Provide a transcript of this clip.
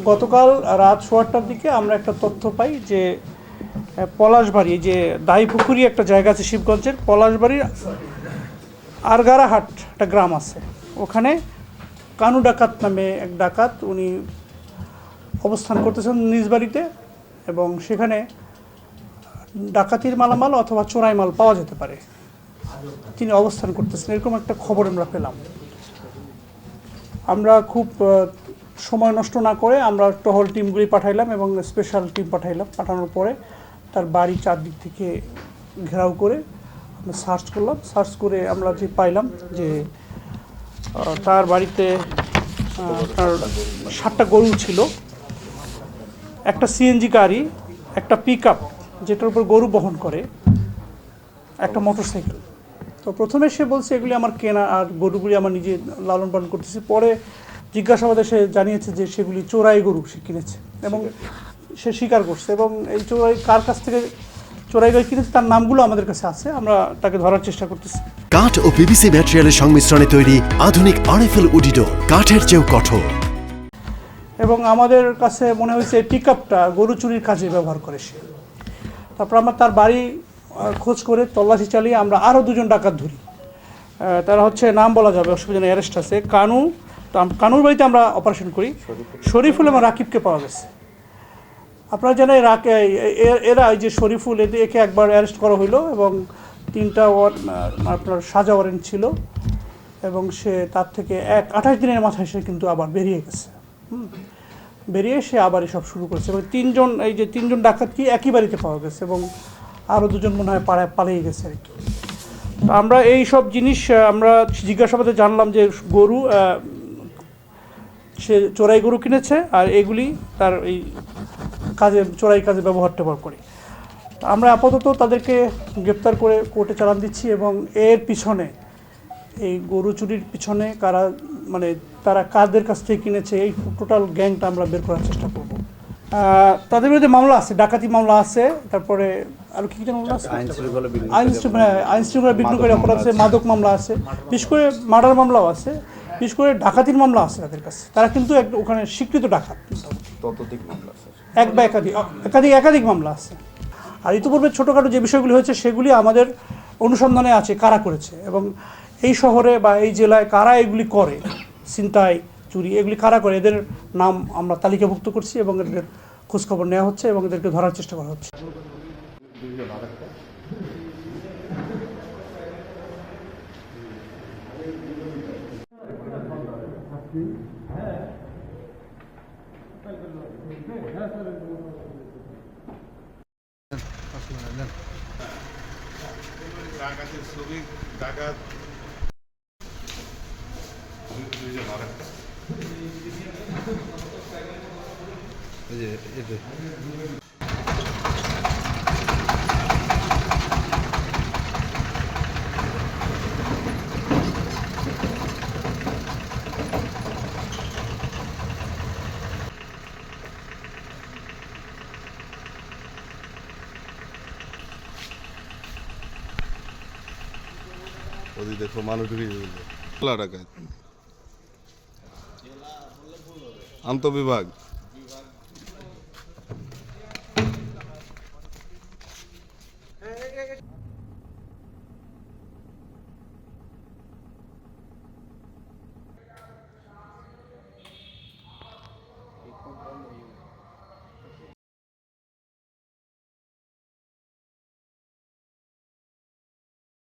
গতকাল রাত 8টার দিকে আমরা একটা তথ্য পাই যে পলাশবাড়ি, যে দাইপুকুরি একটা জায়গা আছে শিবগঞ্জের, পলাশবাড়ির আরগারাহাট একটা গ্রাম আছে, ওখানে কানু ডাকাত নামে এক ডাকাত উনি অবস্থান করতেছেন নিজ বাড়িতে, এবং সেখানে ডাকাতির মালামাল অথবা চোরাই মাল পাওয়া যেতে পারে, তিনি অবস্থান করতেছেন, এরকম একটা খবর আমরা পেলাম। আমরা খুব সময় নষ্ট না করে আমরা টহল টিমগুলি পাঠাইলাম এবং স্পেশাল টিম পাঠাইলাম। পাঠানোর পরে তার বাড়ি চারদিক থেকে ঘেরাও করে আমরা সার্চ করলাম। সার্চ করে আমরা যে পাইলাম যে তার বাড়িতে তার 7টা গরু ছিল, একটা সিএনজি গাড়ি, একটা পিক আপ যেটার উপর গরু বহন করে, একটা মোটরসাইকেল। তো প্রথমে সে বলছে এগুলি আমার কেনা আর গরুগুলি আমার নিজে লালন পালন করতেছি। পরে জিজ্ঞাসাবাদে সে জানিয়েছে যে সেগুলি চোরাই গরু সে কিনেছে এবং সে স্বীকার করছে, এবং এই চোরাই কার কাছ থেকে চোরাই গরু কিনেছে তার নামগুলো আমাদের কাছে আছে, আমরা তাকে ধরার চেষ্টা করতেছি। কাঠ ও পিভিসি ম্যাটেরিয়ালের সংমিশ্রণে তৈরি আধুনিক আরএফএল উডিডোর, কাঠের চেয়েও কঠোর। এবং আমাদের কাছে মনে হয়েছে এই পিক আপটা গরু চুরির কাজে ব্যবহার করে সে। তারপর আমরা তার বাড়ি খোঁজ করে তল্লাশি চালিয়ে আমরা আরও 2জন ডাকাত ধরি। তারা হচ্ছে, নাম বলা যাবে, অসুবিধা নেই, অ্যারেস্ট আছে। কানুর বাড়িতে আমরা অপারেশন করি, শরীফুল এবং রাকিবকে পাওয়া গেছে। আপনারা জানেন এরা এই যে শরীফুল, একে একবার অ্যারেস্ট করা হইলো এবং 3টা আপনার সাজা ওয়ারেন্ট ছিল, এবং সে তার থেকে 28 দিনের মাথায় সে কিন্তু আবার বেরিয়ে গেছে। বেরিয়ে সে আবার এসব শুরু করেছে, এবং 3জন ডাকাতকে একই বাড়িতে পাওয়া গেছে, এবং আরও 2জন মনে হয় পালিয়ে গেছে আর কি। তো আমরা এই সব জিনিস আমরা জিজ্ঞাসাবাদে জানলাম যে গরু সে চোরাই গরু কিনেছে, আর এগুলি তার এই চোরাই কাজে ব্যবহার করে। আমরা আপাতত তাদেরকে গ্রেপ্তার করে কোর্টে চালান দিচ্ছি, এবং এর পিছনে, এই গরু চুরির পিছনে তারা কাদের কাছ থেকে কিনেছে, এই টোটাল গ্যাংটা আমরা বের করার চেষ্টা করব। তাদের বিরুদ্ধে মামলা আছে, ডাকাতি মামলা আছে, তারপরে আরও কী মামলা আছে, আইন শৃঙ্খলা বিঘ্নকারী অপরাধ আছে, মাদক মামলা আছে, বিশেষ করে মার্ডার মামলাও আছে, বিশেষ করে ডাকাতির মামলা আছে তাদের কাছে। তারা কিন্তু ওখানে স্বীকৃত ডাকাত, এক বা একাধিক মামলা আছে। আর ইতিপূর্বে ছোটোখাটো যে বিষয়গুলি হয়েছে সেগুলি আমাদের অনুসন্ধানে আছে কারা করেছে, এবং এই শহরে বা এই জেলায় কারা এগুলি করে, ছিনতাই, চুরি, এগুলি কারা করে, এদের নাম আমরা তালিকাভুক্ত করছি এবং এদের খোঁজখবর নেওয়া হচ্ছে এবং এদেরকে ধরার চেষ্টা করা হচ্ছে। ডাকাতের ছবি, ডাকাত ওদি দেখো মানুষ ঢুকে যাবে। ডাকাত আন্তঃবিভাগ